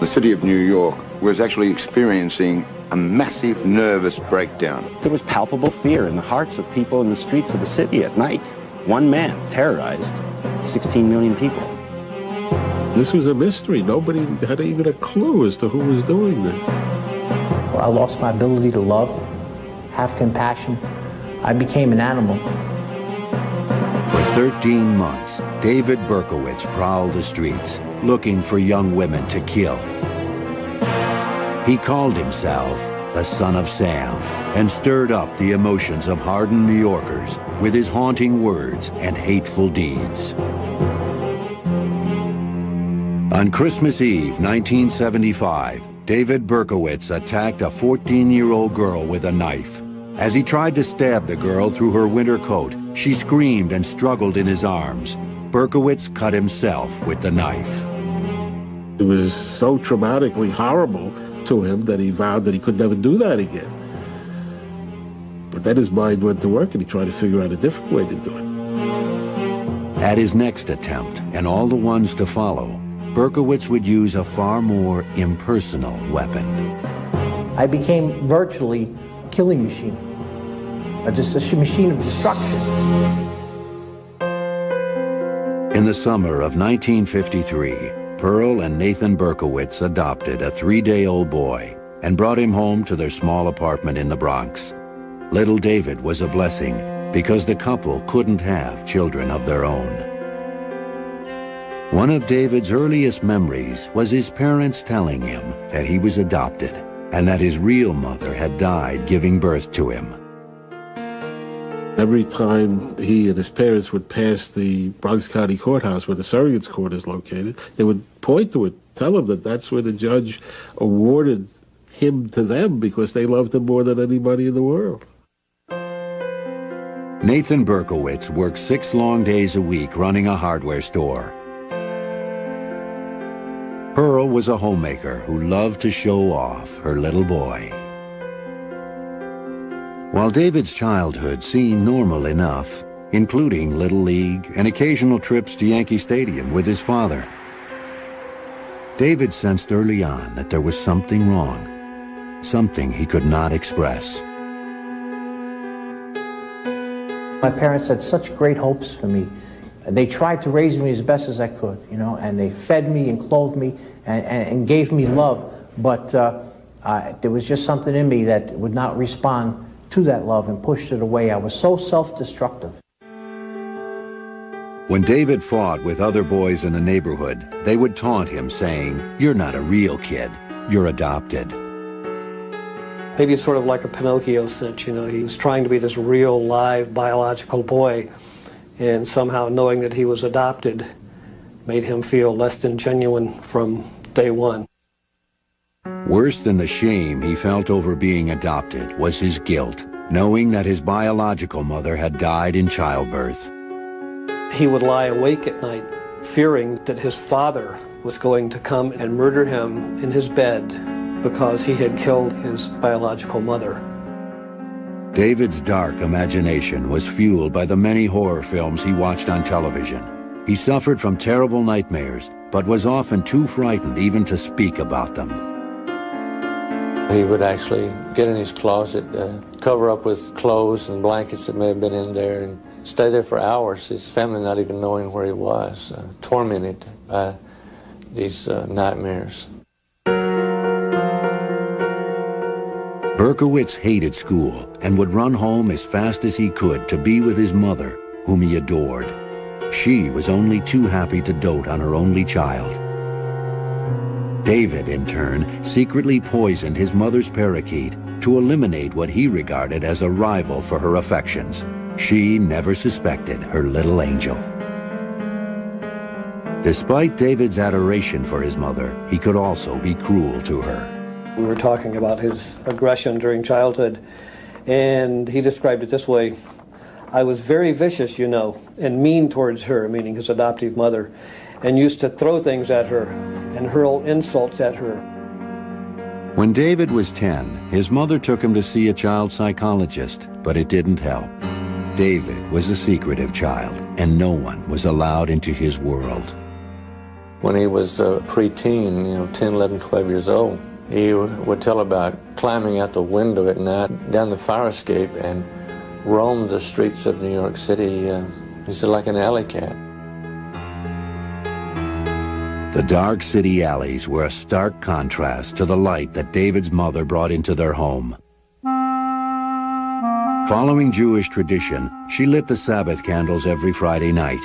The city of New York was actually experiencing a massive nervous breakdown. There was palpable fear in the hearts of people in the streets of the city at night. One man terrorized 16 million people. This was a mystery. Nobody had even a clue as to who was doing this. I lost my ability to love, have compassion. I became an animal. For 13 months, David Berkowitz prowled the streets, looking for young women to kill. He called himself the Son of Sam and stirred up the emotions of hardened New Yorkers with his haunting words and hateful deeds. On Christmas Eve, 1975, David Berkowitz attacked a 14-year-old girl with a knife. As he tried to stab the girl through her winter coat, she screamed and struggled in his arms. Berkowitz cut himself with the knife. It was so traumatically horrible to him that he vowed that he could never do that again. But then his mind went to work and he tried to figure out a different way to do it. At his next attempt, and all the ones to follow, Berkowitz would use a far more impersonal weapon. I became virtually a killing machine, a machine of destruction. In the summer of 1953, Pearl and Nathan Berkowitz adopted a 3-day-old boy and brought him home to their small apartment in the Bronx. Little David was a blessing because the couple couldn't have children of their own. One of David's earliest memories was his parents telling him that he was adopted and that his real mother had died giving birth to him. Every time he and his parents would pass the Bronx County Courthouse where the surrogates court is located, they would point to it, tell him that that's where the judge awarded him to them because they loved him more than anybody in the world. Nathan Berkowitz worked 6 long days a week running a hardware store. Pearl was a homemaker who loved to show off her little boy. While David's childhood seemed normal enough, including Little League and occasional trips to Yankee Stadium with his father, David sensed early on that there was something wrong, something he could not express. My parents had such great hopes for me. They tried to raise me as best as I could, you know, and they fed me and clothed me and gave me love, but there was just something in me that would not respond to that love and pushed it away. I was so self-destructive. When David fought with other boys in the neighborhood, they would taunt him saying, "You're not a real kid, you're adopted." Maybe it's sort of like a Pinocchio cinch, you know, he was trying to be this real, live, biological boy, and somehow knowing that he was adopted made him feel less than genuine from day one. Worse than the shame he felt over being adopted was his guilt, knowing that his biological mother had died in childbirth. He would lie awake at night, fearing that his father was going to come and murder him in his bed because he had killed his biological mother. David's dark imagination was fueled by the many horror films he watched on television. He suffered from terrible nightmares, but was often too frightened even to speak about them. He would actually get in his closet, cover up with clothes and blankets that may have been in there, and stay there for hours, his family not even knowing where he was, tormented by these nightmares. Berkowitz hated school and would run home as fast as he could to be with his mother, whom he adored. She was only too happy to dote on her only child. David, in turn, secretly poisoned his mother's parakeet to eliminate what he regarded as a rival for her affections. She never suspected her little angel. Despite David's adoration for his mother, he could also be cruel to her. We were talking about his aggression during childhood, and he described it this way: I was very vicious, you know, and mean towards her, meaning his adoptive mother, and used to throw things at her and hurl insults at her. When David was 10, his mother took him to see a child psychologist, but it didn't help. David was a secretive child, and no one was allowed into his world. When he was a preteen, 10, 11, 12 years old, he would tell about climbing out the window at night down the fire escape and roamed the streets of New York City, he said, like an alley cat. The dark city alleys were a stark contrast to the light that David's mother brought into their home. Following Jewish tradition, she lit the Sabbath candles every Friday night.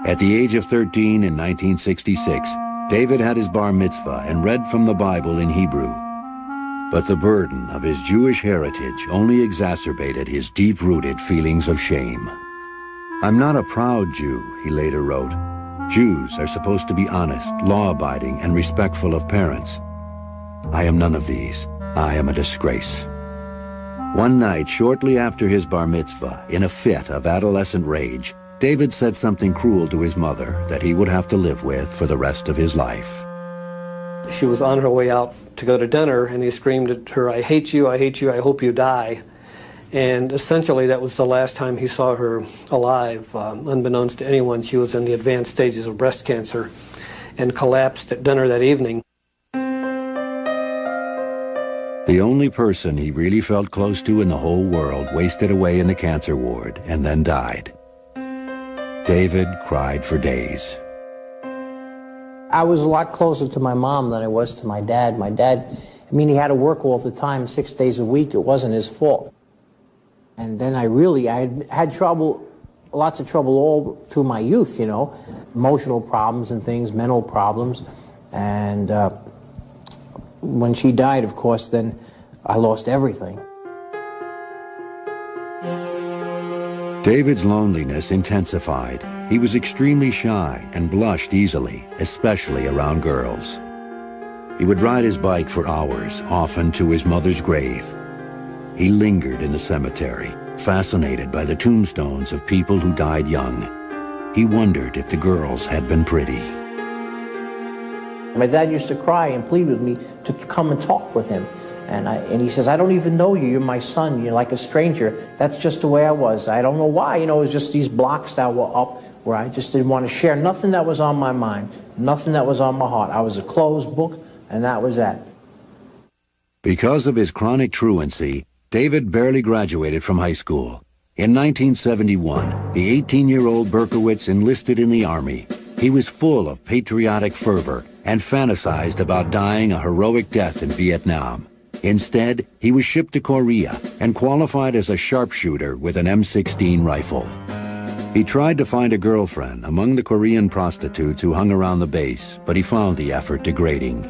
At the age of 13 in 1966, David had his bar mitzvah and read from the Bible in Hebrew. But the burden of his Jewish heritage only exacerbated his deep-rooted feelings of shame. "I'm not a proud Jew," he later wrote. "Jews are supposed to be honest, law-abiding, and respectful of parents. I am none of these. I am a disgrace." One night, shortly after his bar mitzvah, in a fit of adolescent rage, David said something cruel to his mother that he would have to live with for the rest of his life. She was on her way out to go to dinner, and he screamed at her, I hate you, I hope you die." And essentially that was the last time he saw her alive. Unbeknownst to anyone, she was in the advanced stages of breast cancer and collapsed at dinner that evening. The only person he really felt close to in the whole world wasted away in the cancer ward and then died. David cried for days. I was a lot closer to my mom than I was to my dad. My dad, he had to work all the time, 6 days a week. It wasn't his fault. And then I had trouble, lots of trouble all through my youth, emotional problems and things, mental problems. And when she died, of course, then I lost everything. David's loneliness intensified. He was extremely shy and blushed easily, especially around girls. He would ride his bike for hours, often to his mother's grave. He lingered in the cemetery, fascinated by the tombstones of people who died young. He wondered if the girls had been pretty. My dad used to cry and plead with me to come and talk with him. And he says, I don't even know you. You're my son. You're like a stranger. That's just the way I was. I don't know why. It was just these blocks that were up where I just didn't want to share. Nothing that was on my mind. Nothing that was on my heart. I was a closed book, and that was that. Because of his chronic truancy, David barely graduated from high school. In 1971, the 18-year-old Berkowitz enlisted in the Army. He was full of patriotic fervor and fantasized about dying a heroic death in Vietnam. Instead, he was shipped to Korea and qualified as a sharpshooter with an M16 rifle. He tried to find a girlfriend among the Korean prostitutes who hung around the base, but he found the effort degrading.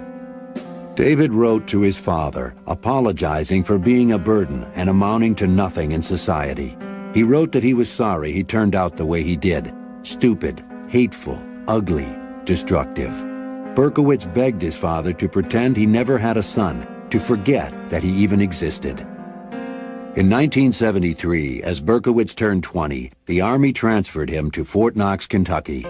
David wrote to his father, apologizing for being a burden and amounting to nothing in society. He wrote that he was sorry he turned out the way he did, stupid, hateful, ugly, destructive. Berkowitz begged his father to pretend he never had a son, to forget that he even existed. In 1973, as Berkowitz turned 20, the Army transferred him to Fort Knox, Kentucky.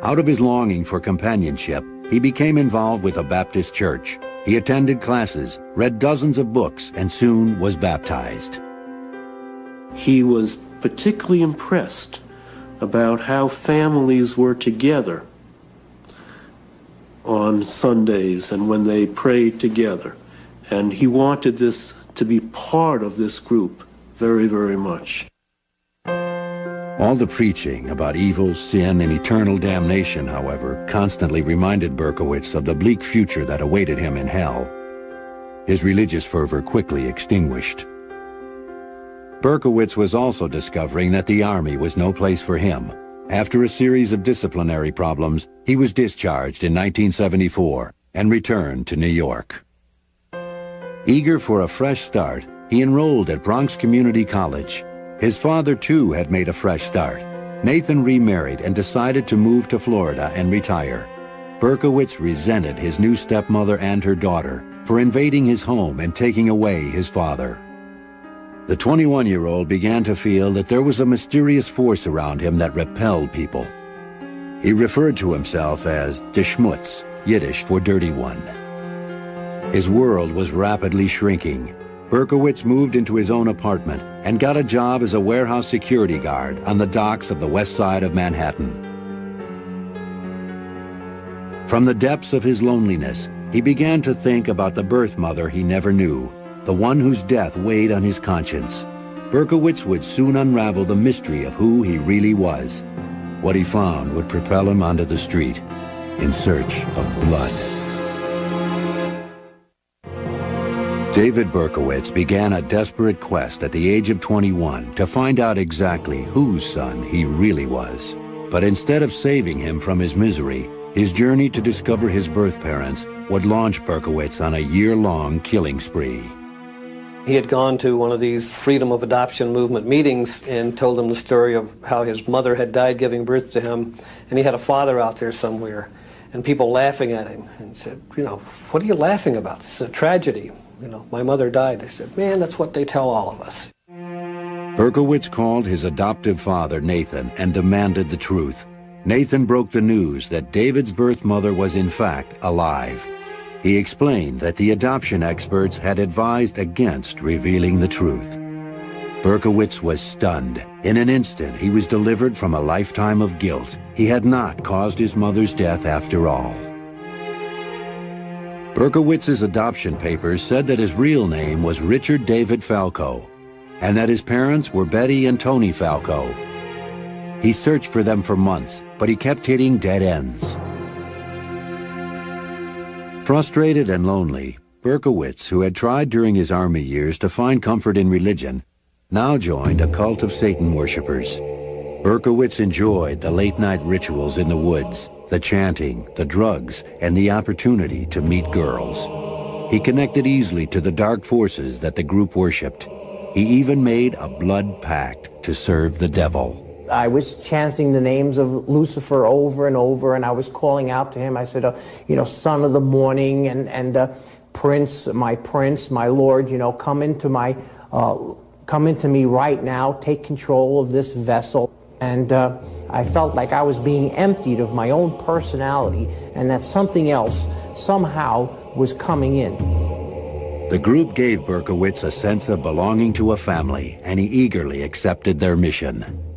Out of his longing for companionship, he became involved with a Baptist church. He attended classes, read dozens of books, and soon was baptized. He was particularly impressed about how families were together on Sundays and when they prayed together. And he wanted this to be part of this group very, very much. All the preaching about evil, sin, and eternal damnation, however, constantly reminded Berkowitz of the bleak future that awaited him in hell. His religious fervor quickly extinguished. Berkowitz was also discovering that the Army was no place for him. After a series of disciplinary problems, he was discharged in 1974 and returned to New York. Eager for a fresh start, he enrolled at Bronx Community College. His father, too, had made a fresh start. Nathan remarried and decided to move to Florida and retire. Berkowitz resented his new stepmother and her daughter for invading his home and taking away his father. The 21-year-old began to feel that there was a mysterious force around him that repelled people. He referred to himself as der Schmutz, Yiddish for dirty one. His world was rapidly shrinking. Berkowitz moved into his own apartment and got a job as a warehouse security guard on the docks of the west side of Manhattan. From the depths of his loneliness, he began to think about the birth mother he never knew, the one whose death weighed on his conscience. Berkowitz would soon unravel the mystery of who he really was. What he found would propel him onto the street in search of blood. David Berkowitz began a desperate quest at the age of 21 to find out exactly whose son he really was. But instead of saving him from his misery, his journey to discover his birth parents would launch Berkowitz on a year-long killing spree. He had gone to one of these freedom of adoption movement meetings and told them the story of how his mother had died giving birth to him, and he had a father out there somewhere, and people laughing at him, and said, you know, what are you laughing about? It's a tragedy. You know, my mother died. They said, man, that's what they tell all of us. Berkowitz called his adoptive father, Nathan, and demanded the truth. Nathan broke the news that David's birth mother was in fact alive. He explained that the adoption experts had advised against revealing the truth. Berkowitz was stunned. In an instant, he was delivered from a lifetime of guilt. He had not caused his mother's death after all. Berkowitz's adoption papers said that his real name was Richard David Falco, and that his parents were Betty and Tony Falco. He searched for them for months, but he kept hitting dead ends. Frustrated and lonely, Berkowitz, who had tried during his army years to find comfort in religion, now joined a cult of Satan worshippers. Berkowitz enjoyed the late-night rituals in the woods, the chanting, the drugs, and the opportunity to meet girls. He connected easily to the dark forces that the group worshipped. He even made a blood pact to serve the devil. I was chanting the names of Lucifer over and over, and I was calling out to him. I said, you know, son of the morning, and prince, my Lord, you know, come into me right now, take control of this vessel. And I felt like I was being emptied of my own personality, and that something else somehow was coming in. The group gave Berkowitz a sense of belonging to a family, and he eagerly accepted their mission.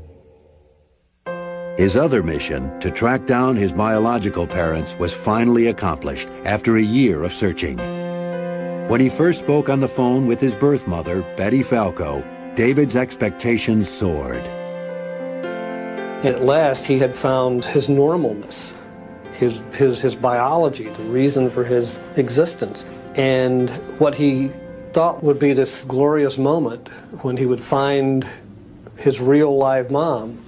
His other mission, to track down his biological parents, was finally accomplished after a year of searching. When he first spoke on the phone with his birth mother, Betty Falco, David's expectations soared. At last, he had found his normalness, his biology, the reason for his existence. And what he thought would be this glorious moment when he would find his real live mom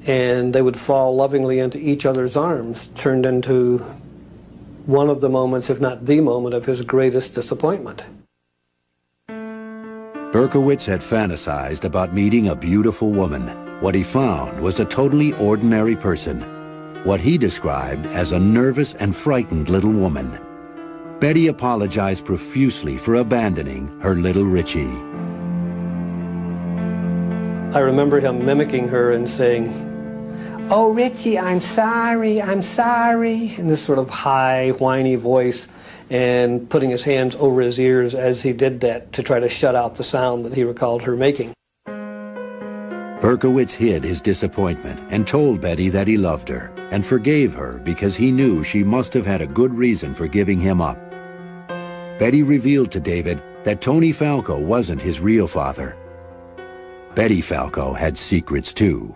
and they would fall lovingly into each other's arms, turned into one of the moments, if not the moment, of his greatest disappointment. Berkowitz had fantasized about meeting a beautiful woman. What he found was a totally ordinary person, what he described as a nervous and frightened little woman. Betty apologized profusely for abandoning her little Richie. I remember him mimicking her and saying, "Oh, Richie, I'm sorry, in this sort of high, whiny voice, and putting his hands over his ears as he did that to try to shut out the sound that he recalled her making. Berkowitz hid his disappointment and told Betty that he loved her and forgave her because he knew she must have had a good reason for giving him up. Betty revealed to David that Tony Falco wasn't his real father. Betty Falco had secrets too.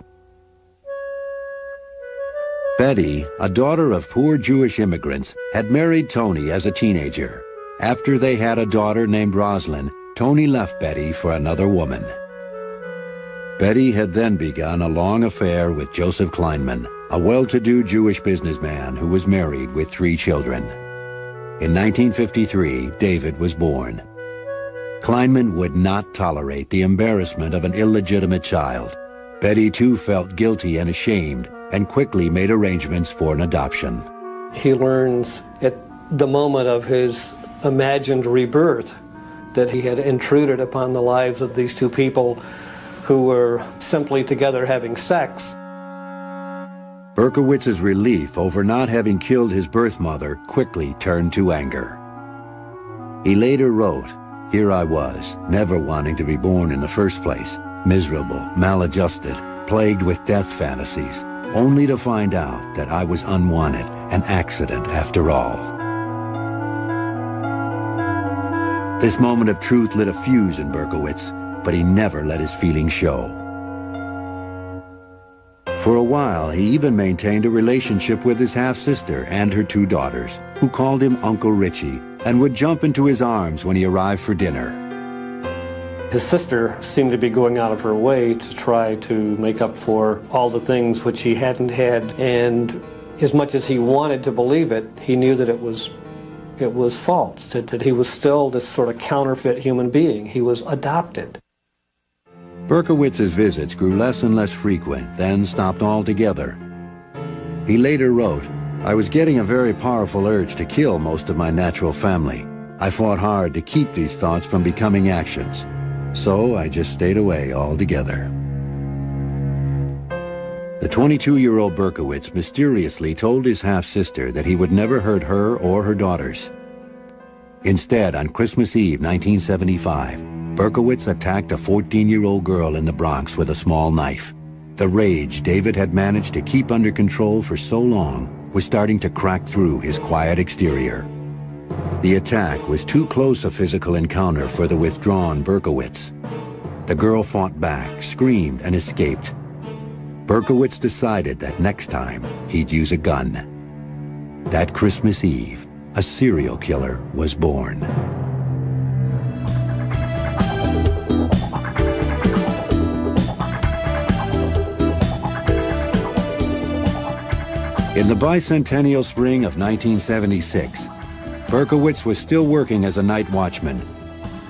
Betty, a daughter of poor Jewish immigrants, had married Tony as a teenager. After they had a daughter named Rosalind, Tony left Betty for another woman. Betty had then begun a long affair with Joseph Kleinman, a well-to-do Jewish businessman who was married with 3 children. In 1953, David was born. Kleinman would not tolerate the embarrassment of an illegitimate child. Betty too felt guilty and ashamed and quickly made arrangements for an adoption. He learns at the moment of his imagined rebirth that he had intruded upon the lives of these 2 people who were simply together having sex. Berkowitz's relief over not having killed his birth mother quickly turned to anger. He later wrote, "Here I was, never wanting to be born in the first place, miserable, maladjusted, plagued with death fantasies. only to find out that I was unwanted, an accident after all. This moment of truth lit a fuse in Berkowitz, but he never let his feelings show. For a while, he even maintained a relationship with his half-sister and her 2 daughters, who called him Uncle Richie and would jump into his arms when he arrived for dinner. His sister seemed to be going out of her way to try to make up for all the things which he hadn't had, and as much as he wanted to believe it, he knew that it was false, that he was still this sort of counterfeit human being. He was adopted. Berkowitz's visits grew less and less frequent, then stopped altogether. He later wrote, "I was getting a very powerful urge to kill most of my natural family. I fought hard to keep these thoughts from becoming actions. So I just stayed away altogether." The 22-year-old Berkowitz mysteriously told his half-sister that he would never hurt her or her daughters. Instead, on Christmas Eve 1975, Berkowitz attacked a 14-year-old girl in the Bronx with a small knife. The rage David had managed to keep under control for so long was starting to crack through his quiet exterior. The attack was too close a physical encounter for the withdrawn Berkowitz. The girl fought back, screamed, and escaped. Berkowitz decided that next time he'd use a gun. That Christmas Eve, a serial killer was born. In the bicentennial spring of 1976, Berkowitz was still working as a night watchman,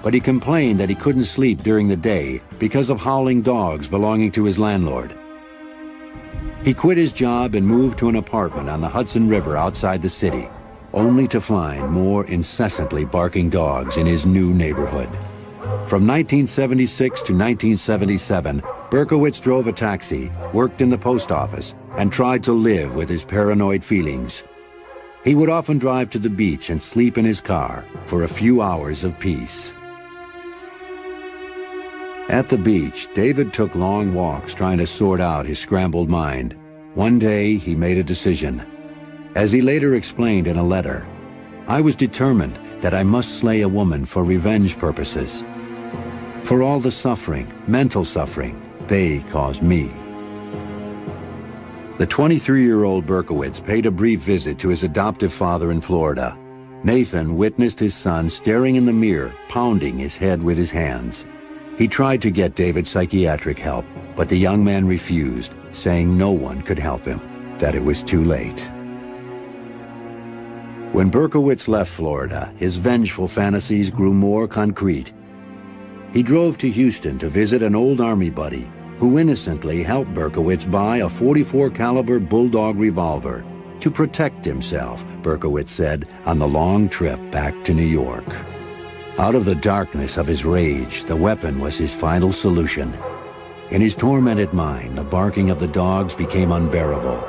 but he complained that he couldn't sleep during the day because of howling dogs belonging to his landlord. He quit his job and moved to an apartment on the Hudson River outside the city, only to find more incessantly barking dogs in his new neighborhood. From 1976 to 1977, Berkowitz drove a taxi, worked in the post office, and tried to live with his paranoid feelings. He would often drive to the beach and sleep in his car for a few hours of peace. At the beach, David took long walks trying to sort out his scrambled mind. One day, he made a decision. As he later explained in a letter, "I was determined that I must slay a woman for revenge purposes. For all the suffering, mental suffering, they caused me." The 23-year-old Berkowitz paid a brief visit to his adoptive father in Florida. Nathan witnessed his son staring in the mirror, pounding his head with his hands. He tried to get David psychiatric help, but the young man refused, saying no one could help him, that it was too late. When Berkowitz left Florida, his vengeful fantasies grew more concrete. He drove to Houston to visit an old Army buddy who innocently helped Berkowitz buy a .44 caliber Bulldog revolver to protect himself, Berkowitz said, on the long trip back to New York. Out of the darkness of his rage, the weapon was his final solution. In his tormented mind, the barking of the dogs became unbearable.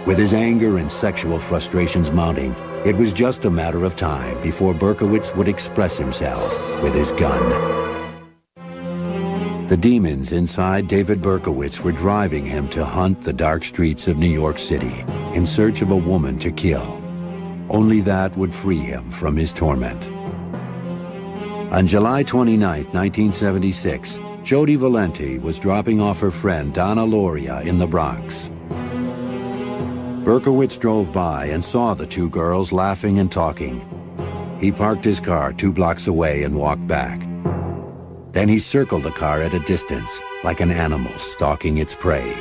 With his anger and sexual frustrations mounting, it was just a matter of time before Berkowitz would express himself with his gun. The demons inside David Berkowitz were driving him to hunt the dark streets of New York City in search of a woman to kill. Only that would free him from his torment. On July 29, 1976, Jody Valenti was dropping off her friend Donna Loria in the Bronx. Berkowitz drove by and saw the two girls laughing and talking. He parked his car 2 blocks away and walked back. Then he circled the car at a distance, like an animal stalking its prey.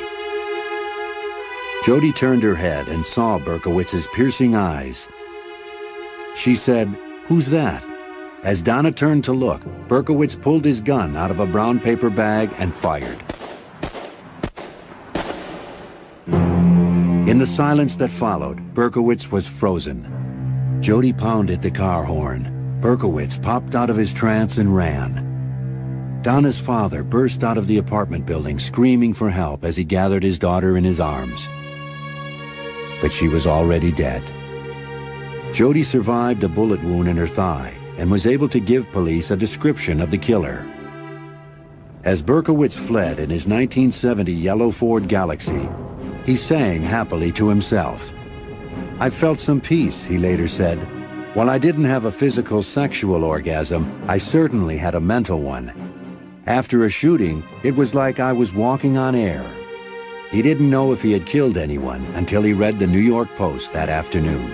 Jody turned her head and saw Berkowitz's piercing eyes. She said, "Who's that?" As Donna turned to look, Berkowitz pulled his gun out of a brown paper bag and fired. In the silence that followed, Berkowitz was frozen. Jody pounded the car horn. Berkowitz popped out of his trance and ran. Donna's father burst out of the apartment building, screaming for help as he gathered his daughter in his arms. But she was already dead. Jody survived a bullet wound in her thigh and was able to give police a description of the killer. As Berkowitz fled in his 1970 yellow Ford Galaxy, He sang happily to himself. "I felt some peace," he later said. "While I didn't have a physical sexual orgasm, I certainly had a mental one. After a shooting, it was like I was walking on air." He didn't know if he had killed anyone until he read the New York Post that afternoon.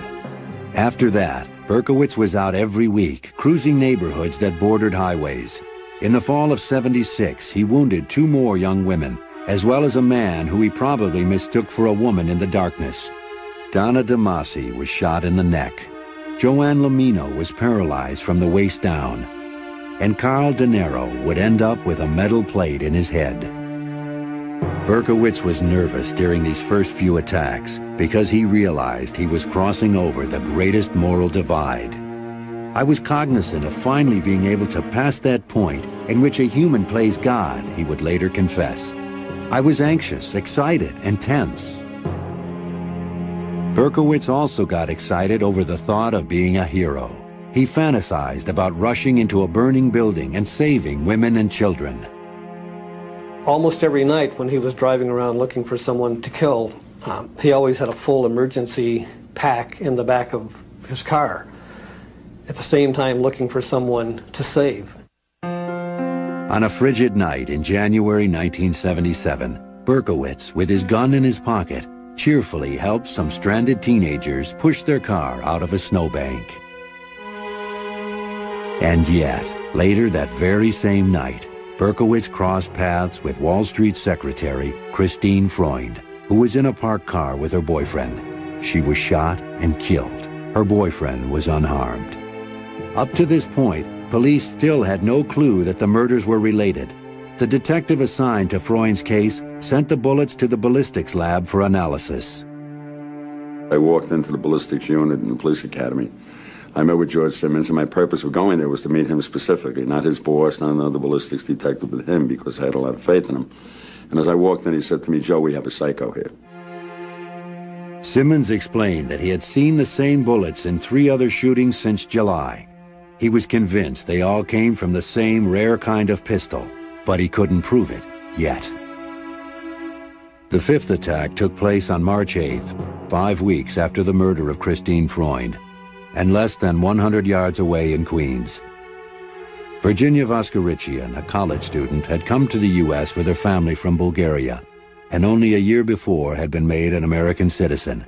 After that, Berkowitz was out every week, cruising neighborhoods that bordered highways. In the fall of '76, he wounded 2 more young women, as well as a man who he probably mistook for a woman in the darkness. Donna DeMasi was shot in the neck. Joanne Lamino was paralyzed from the waist down. And Carl De Niro would end up with a metal plate in his head. Berkowitz was nervous during these first few attacks because he realized he was crossing over the greatest moral divide. "I was cognizant of finally being able to pass that point in which a human plays God," he would later confess. "I was anxious, excited, and tense." Berkowitz also got excited over the thought of being a hero. He fantasized about rushing into a burning building and saving women and children. Almost every night when he was driving around looking for someone to kill, he always had a full emergency pack in the back of his car, at the same time looking for someone to save. On a frigid night in January 1977, Berkowitz, with his gun in his pocket, cheerfully helped some stranded teenagers push their car out of a snowbank. And yet, later that very same night, Berkowitz crossed paths with Wall Street secretary Christine Freund, who was in a parked car with her boyfriend. She was shot and killed. Her boyfriend was unharmed. Up to this point, police still had no clue that the murders were related. The detective assigned to Freund's case sent the bullets to the ballistics lab for analysis. I walked into the ballistics unit in the police academy. I met with George Simmons, and my purpose of going there was to meet him specifically, not his boss, not another ballistics detective, but him, because I had a lot of faith in him. And as I walked in, he said to me, "Joe, we have a psycho here." Simmons explained that he had seen the same bullets in 3 other shootings since July. He was convinced they all came from the same rare kind of pistol, but he couldn't prove it yet. The 5th attack took place on March 8th, 5 weeks after the murder of Christine Freund, and less than 100 yards away in Queens. Virginia Voskerichian, a college student, had come to the U.S. with her family from Bulgaria, and only a year before had been made an American citizen.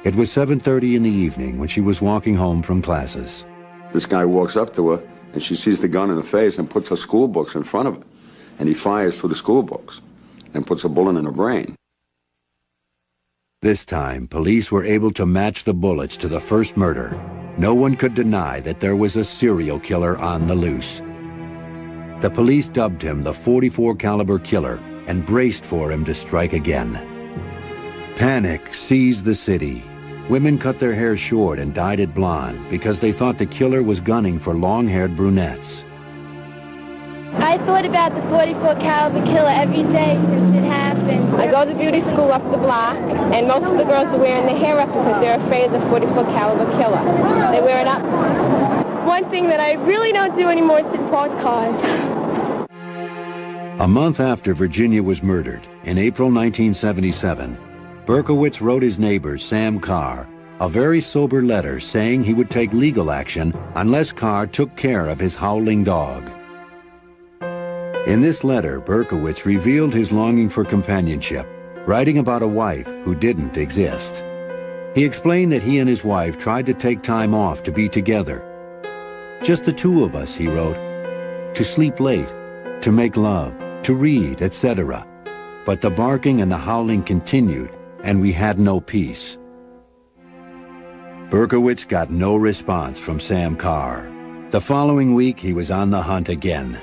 It was 7:30 in the evening when she was walking home from classes. This guy walks up to her, and she sees the gun in the face and puts her school books in front of her. And he fires through the school books and puts a bullet in her brain. This time, police were able to match the bullets to the first murder. No one could deny that there was a serial killer on the loose. The police dubbed him the .44 caliber killer and braced for him to strike again. Panic seized the city. Women cut their hair short and dyed it blonde because they thought the killer was gunning for long-haired brunettes. I thought about the .44 caliber killer every day since it happened. I go to beauty school up the block, and most of the girls are wearing their hair up because they're afraid of the .44 caliber killer. They wear it up. One thing that I really don't do anymore is sit in parked cars. A month after Virginia was murdered, in April 1977, Berkowitz wrote his neighbor, Sam Carr, a very sober letter saying he would take legal action unless Carr took care of his howling dog. In this letter, Berkowitz revealed his longing for companionship, writing about a wife who didn't exist. He explained that he and his wife tried to take time off to be together. "Just the 2 of us," he wrote, "to sleep late, to make love, to read, etc. But the barking and the howling continued, and we had no peace." Berkowitz got no response from Sam Carr. The following week, he was on the hunt again.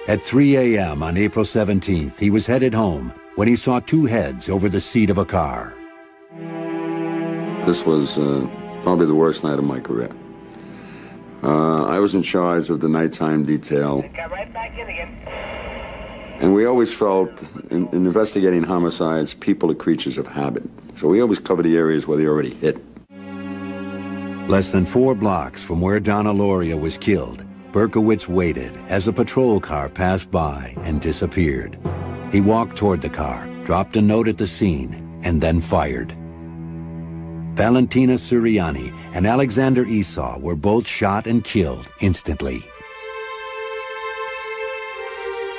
At 3 a.m. on April 17th, he was headed home when he saw 2 heads over the seat of a car. This was probably the worst night of my career. I was in charge of the nighttime detail. And we always felt, in investigating homicides, people are creatures of habit. So we always cover the areas where they already hit. Less than 4 blocks from where Donna Loria was killed, Berkowitz waited as a patrol car passed by and disappeared. He walked toward the car, dropped a note at the scene, and then fired. Valentina Suriani and Alexander Esau were both shot and killed instantly.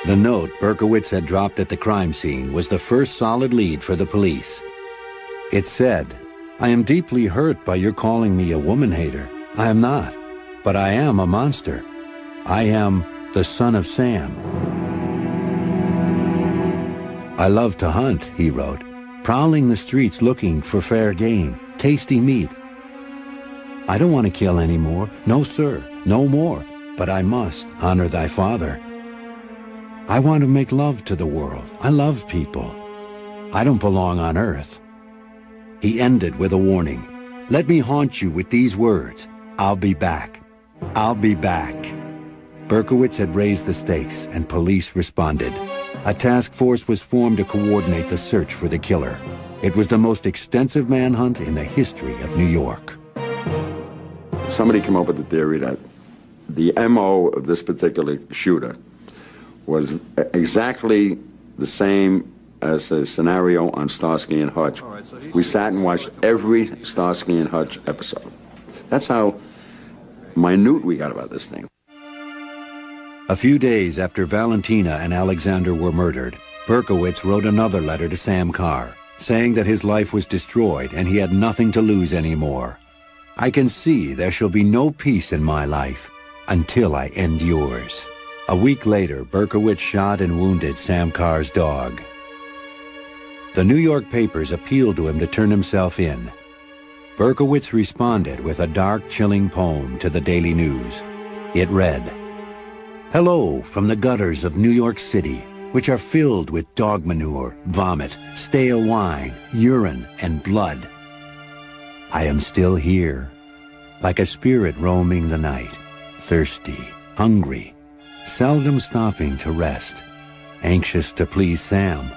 The note Berkowitz had dropped at the crime scene was the first solid lead for the police. It said, "I am deeply hurt by your calling me a woman hater. I am not, but I am a monster. I am the son of Sam." "I love to hunt," he wrote, "prowling the streets looking for fair game, tasty meat. I don't want to kill anymore. No, sir, no more. But I must honor thy father. I want to make love to the world. I love people. I don't belong on earth." He ended with a warning. "Let me haunt you with these words. I'll be back. I'll be back." Berkowitz had raised the stakes, and police responded. A task force was formed to coordinate the search for the killer. It was the most extensive manhunt in the history of New York. Somebody came up with the theory that the MO of this particular shooter was exactly the same as the scenario on Starsky and Hutch. We sat and watched every Starsky and Hutch episode. That's how minute we got about this thing. A few days after Valentina and Alexander were murdered, Berkowitz wrote another letter to Sam Carr, saying that his life was destroyed and he had nothing to lose anymore. "I can see there shall be no peace in my life until I end yours." A week later, Berkowitz shot and wounded Sam Carr's dog. The New York papers appealed to him to turn himself in. Berkowitz responded with a dark, chilling poem to the Daily News. It read, "Hello from the gutters of New York City, which are filled with dog manure, vomit, stale wine, urine, and blood. I am still here, like a spirit roaming the night, thirsty, hungry, seldom stopping to rest, anxious to please Sam.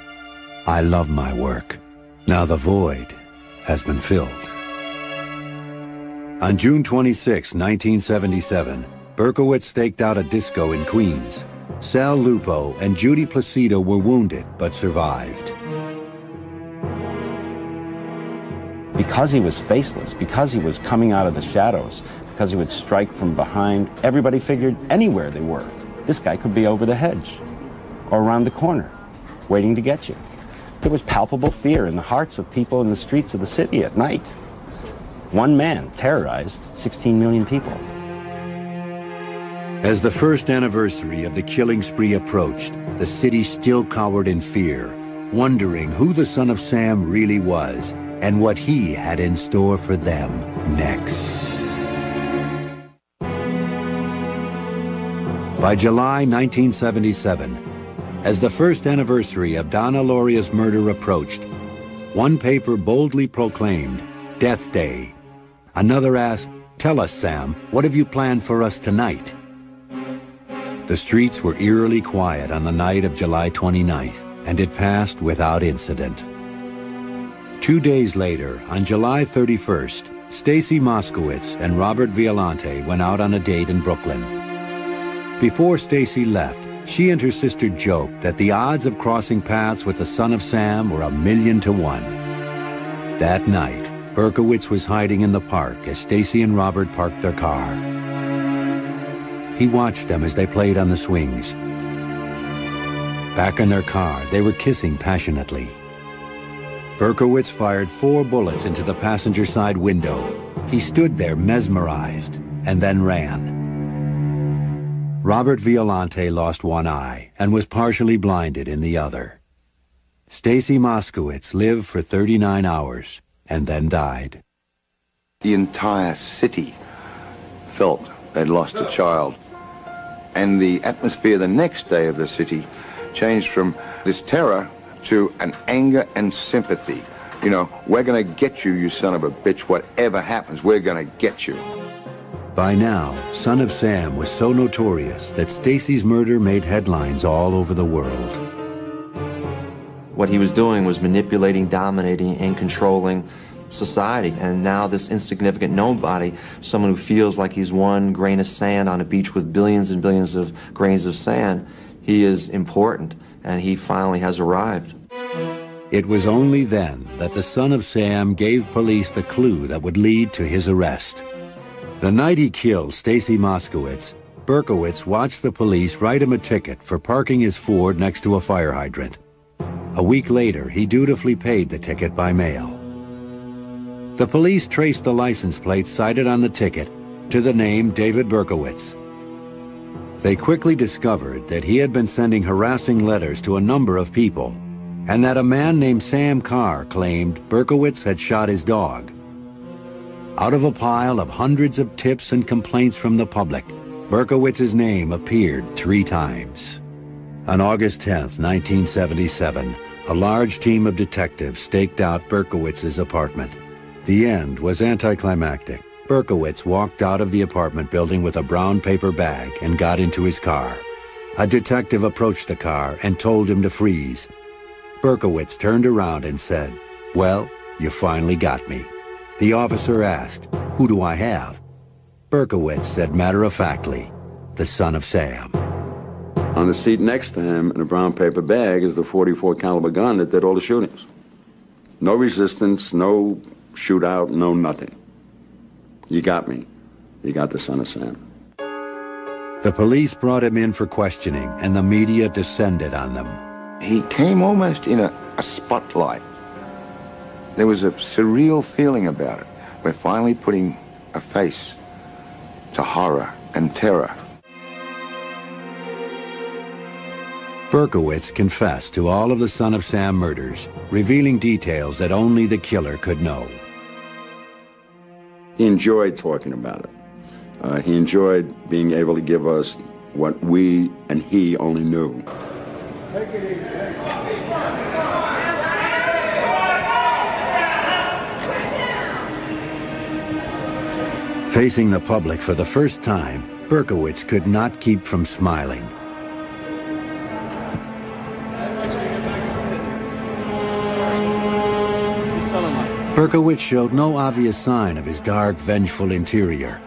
I love my work. Now the void has been filled." On June 26, 1977, Berkowitz staked out a disco in Queens. Sal Lupo and Judy Placido were wounded but survived. Because he was faceless, because he was coming out of the shadows, because he would strike from behind, everybody figured anywhere they were, this guy could be over the hedge or around the corner, waiting to get you. There was palpable fear in the hearts of people in the streets of the city at night. One man terrorized 16 million people. As the first anniversary of the killing spree approached, the city still cowered in fear, wondering who the son of Sam really was and what he had in store for them next. By July 1977, as the first anniversary of Donna Loria's murder approached, one paper boldly proclaimed, "Death Day." Another asked, "Tell us, Sam, what have you planned for us tonight?" The streets were eerily quiet on the night of July 29th, and it passed without incident. 2 days later, on July 31st, Stacy Moskowitz and Robert Violante went out on a date in Brooklyn. Before Stacy left, she and her sister joked that the odds of crossing paths with the son of Sam were 1,000,000 to 1. That night, Berkowitz was hiding in the park as Stacy and Robert parked their car. He watched them as they played on the swings. Back in their car, they were kissing passionately. Berkowitz fired 4 bullets into the passenger side window. He stood there mesmerized and then ran. Robert Violante lost one eye and was partially blinded in the other. Stacy Moskowitz lived for 39 hours and then died. The entire city felt they'd lost a child. And the atmosphere the next day of the city changed from this terror to an anger and sympathy. You know, we're going to get you, you son of a bitch. Whatever happens, we're going to get you. By now, Son of Sam was so notorious that Stacy's murder made headlines all over the world. What he was doing was manipulating, dominating, and controlling society. And now this insignificant nobody, someone who feels like he's one grain of sand on a beach with billions and billions of grains of sand, he is important, and he finally has arrived. It was only then that the son of Sam gave police the clue that would lead to his arrest. The night he killed Stacy Moskowitz, Berkowitz watched the police write him a ticket for parking his Ford next to a fire hydrant. A week later, he dutifully paid the ticket by mail. The police traced the license plate cited on the ticket to the name David Berkowitz. They quickly discovered that he had been sending harassing letters to a number of people, and that a man named Sam Carr claimed Berkowitz had shot his dog. Out of a pile of hundreds of tips and complaints from the public, Berkowitz's name appeared 3 times. On August 10th, 1977, a large team of detectives staked out Berkowitz's apartment. The end was anticlimactic. Berkowitz walked out of the apartment building with a brown paper bag and got into his car. A detective approached the car and told him to freeze. Berkowitz turned around and said, "Well, you finally got me." The officer asked, "Who do I have?" Berkowitz said matter-of-factly, "The son of Sam." On the seat next to him in a brown paper bag is the .44 caliber gun that did all the shootings. No resistance, no shootout, no nothing. You got me. You got the son of Sam. The police brought him in for questioning, and the media descended on them. He came almost in a spotlight. There was a surreal feeling about it. We're finally putting a face to horror and terror. Berkowitz confessed to all of the son of Sam murders, revealing details that only the killer could know. He enjoyed talking about it. He enjoyed being able to give us what we and he only knew. Facing the public for the first time, Berkowitz could not keep from smiling. Berkowitz showed no obvious sign of his dark, vengeful interior.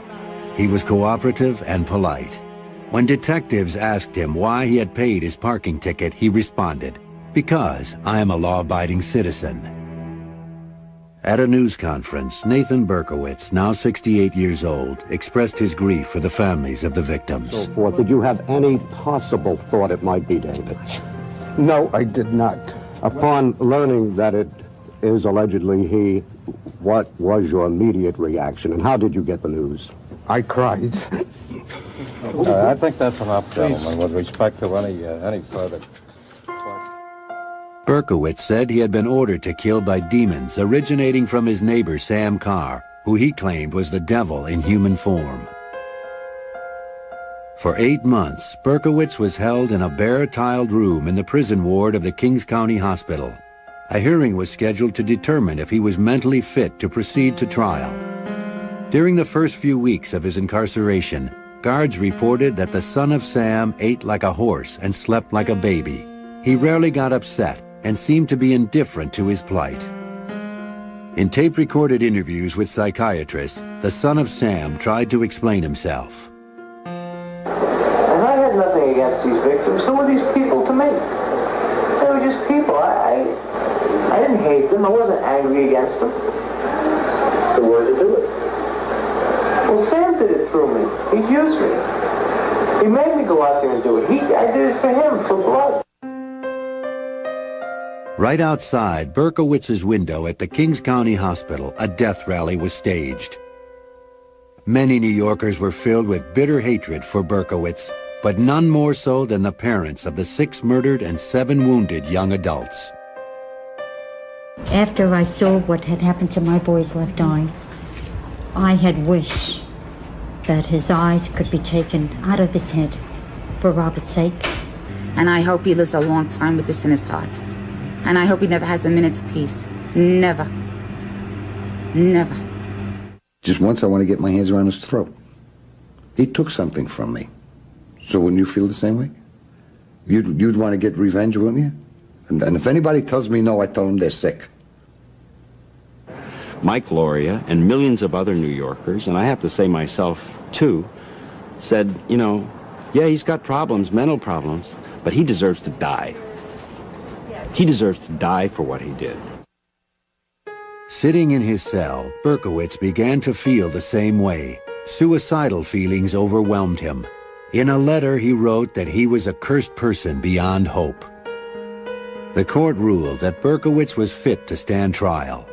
He was cooperative and polite. When detectives asked him why he had paid his parking ticket, he responded, "Because I am a law-abiding citizen." At a news conference, Nathan Berkowitz, now 68 years old, expressed his grief for the families of the victims. So forth. Did you have any possible thought it might be David? No, I did not. Upon learning that it is allegedly he, what was your immediate reaction, and how did you get the news? I cried. I think that's enough, gentlemen, with respect to any further. Berkowitz said he had been ordered to kill by demons originating from his neighbor Sam Carr, who he claimed was the devil in human form. For 8 months, Berkowitz was held in a bare-tiled room in the prison ward of the Kings County Hospital. A hearing was scheduled to determine if he was mentally fit to proceed to trial. During the first few weeks of his incarceration, guards reported that the son of Sam ate like a horse and slept like a baby. He rarely got upset and seemed to be indifferent to his plight. In tape-recorded interviews with psychiatrists, the son of Sam tried to explain himself. And I had nothing against these victims. Who were these people to me? They were just people. I didn't hate them. I wasn't angry against them. So why did he do it? Well, Sam did it through me. He used me. He made me go out there and do it. I did it for him, for blood. Right outside Berkowitz's window at the Kings County Hospital, a death rally was staged. Many New Yorkers were filled with bitter hatred for Berkowitz, but none more so than the parents of the 6 murdered and 7 wounded young adults. After I saw what had happened to my boy's left eye, I had wished that his eyes could be taken out of his head for Robert's sake. And I hope he lives a long time with this in his heart. And I hope he never has a minute's peace. Never. Never. Just once I want to get my hands around his throat. He took something from me. So wouldn't you feel the same way? You'd want to get revenge, wouldn't you? And if anybody tells me no, I tell them they're sick. Mike Loria and millions of other New Yorkers, and I have to say myself too, said, you know, yeah, he's got problems, mental problems, but he deserves to die. He deserves to die for what he did. Sitting in his cell, Berkowitz began to feel the same way. Suicidal feelings overwhelmed him. In a letter, he wrote that he was a cursed person beyond hope. The court ruled that Berkowitz was fit to stand trial.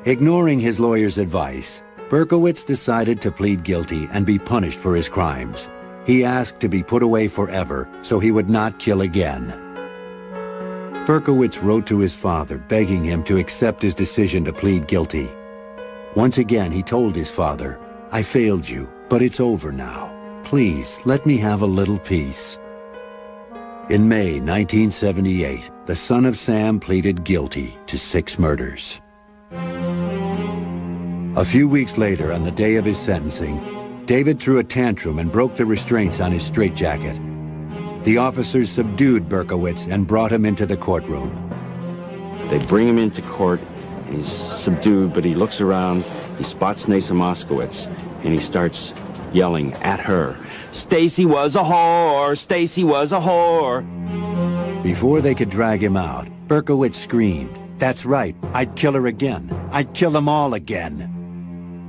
Ignoring his lawyer's advice, Berkowitz decided to plead guilty and be punished for his crimes. He asked to be put away forever so he would not kill again. Berkowitz wrote to his father, begging him to accept his decision to plead guilty. Once again, he told his father, "I failed you, but it's over now. Please, let me have a little peace." In May 1978, the son of Sam pleaded guilty to 6 murders. A few weeks later, on the day of his sentencing, David threw a tantrum and broke the restraints on his straitjacket. The officers subdued Berkowitz and brought him into the courtroom. They bring him into court, and he's subdued, but he looks around, he spots Nasa Moskowitz, and he starts yelling at her, "Stacy was a whore! Stacy was a whore!" Before they could drag him out, Berkowitz screamed, "That's right, I'd kill her again. I'd kill them all again."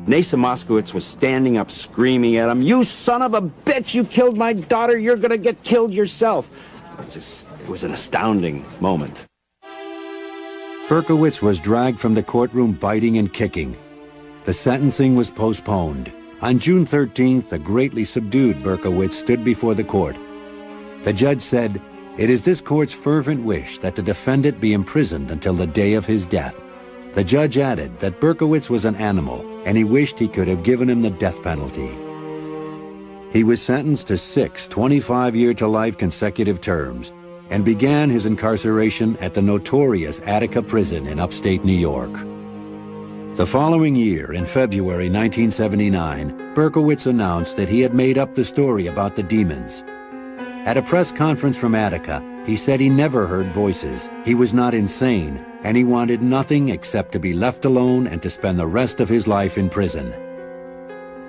Nasa Moskowitz was standing up screaming at him, "You son of a bitch, you killed my daughter, you're gonna get killed yourself." It was an astounding moment. Berkowitz was dragged from the courtroom biting and kicking. The sentencing was postponed. On June 13th, a greatly subdued Berkowitz stood before the court. The judge said, "It is this court's fervent wish that the defendant be imprisoned until the day of his death." The judge added that Berkowitz was an animal, and he wished he could have given him the death penalty. He was sentenced to 6 25-year-to-life consecutive terms and began his incarceration at the notorious Attica prison in upstate New York. The following year, in February 1979, Berkowitz announced that he had made up the story about the demons. At a press conference from Attica, he said he never heard voices, he was not insane, and he wanted nothing except to be left alone and to spend the rest of his life in prison.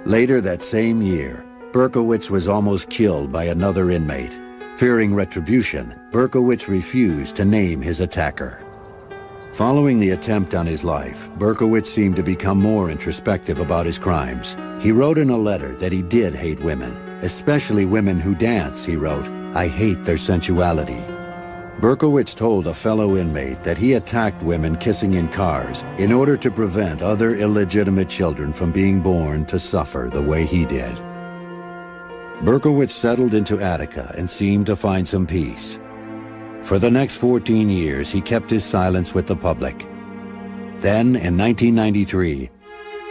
Later that same year, Berkowitz was almost killed by another inmate. Fearing retribution, Berkowitz refused to name his attacker. Following the attempt on his life, Berkowitz seemed to become more introspective about his crimes. He wrote in a letter that he did hate women, especially women who dance, he wrote, "I hate their sensuality." Berkowitz told a fellow inmate that he attacked women kissing in cars in order to prevent other illegitimate children from being born to suffer the way he did. Berkowitz settled into Attica and seemed to find some peace. For the next 14 years, he kept his silence with the public. Then, in 1993,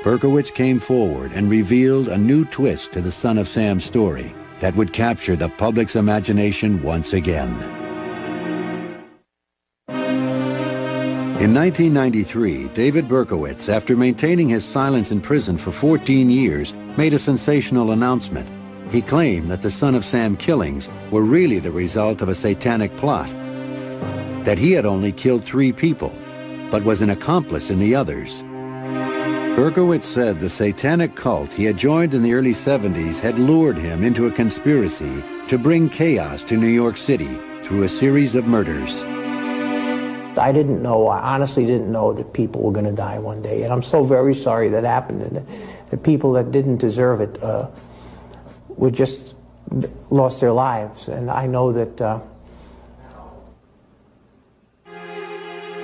Berkowitz came forward and revealed a new twist to the Son of Sam story that would capture the public's imagination once again. In 1993, David Berkowitz, after maintaining his silence in prison for 14 years, made a sensational announcement. He claimed that the Son of Sam killings were really the result of a satanic plot, that he had only killed 3 people, but was an accomplice in the others. Berkowitz said the satanic cult he had joined in the early 70s had lured him into a conspiracy to bring chaos to New York City through a series of murders. I didn't know, I honestly didn't know that people were going to die one day, and I'm so very sorry that happened, and the people that didn't deserve it were just lost their lives, and I know that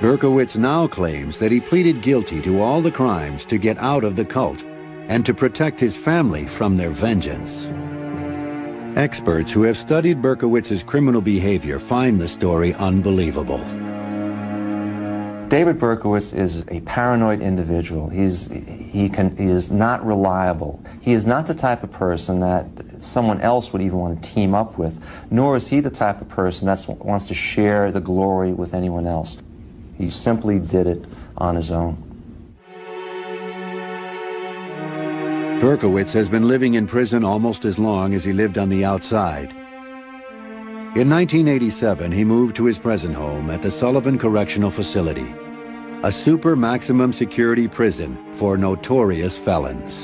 Berkowitz now claims that he pleaded guilty to all the crimes to get out of the cult and to protect his family from their vengeance. Experts who have studied Berkowitz's criminal behavior find the story unbelievable. David Berkowitz is a paranoid individual. He is not reliable. He is not the type of person that someone else would even want to team up with, nor is he the type of person that wants to share the glory with anyone else. He simply did it on his own. Berkowitz has been living in prison almost as long as he lived on the outside. In 1987, he moved to his present home at the Sullivan Correctional Facility, a super maximum security prison for notorious felons.